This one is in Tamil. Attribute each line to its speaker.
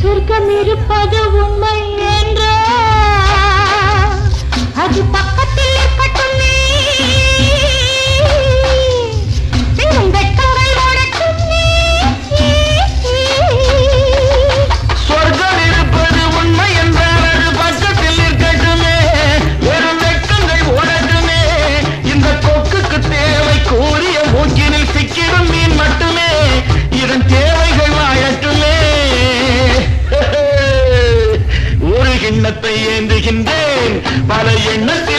Speaker 1: சொர்க்கம் இருப்பது உண்மை என்றால் அது பக்கத்தில் இருக்கட்டுமே. வெறும் வெட்டங்கள் ஓடட்டுமே.
Speaker 2: சொர்க்கம் இருப்பது உண்மை என்றால் அது பக்கத்தில் இருக்கட்டுமே. வெறும் வெட்டங்கள் ஓடட்டுமே. இந்த கொக்குக்கு தேவை கூறிய மூக்கினில் சிக்கிடும் மீன் மட்டுமே. இதன் தேவைகள் வாழட்டுமே. ஒரு கிண்ணத்தை ஏந்துகின்றேன், பல எண்ணத்தை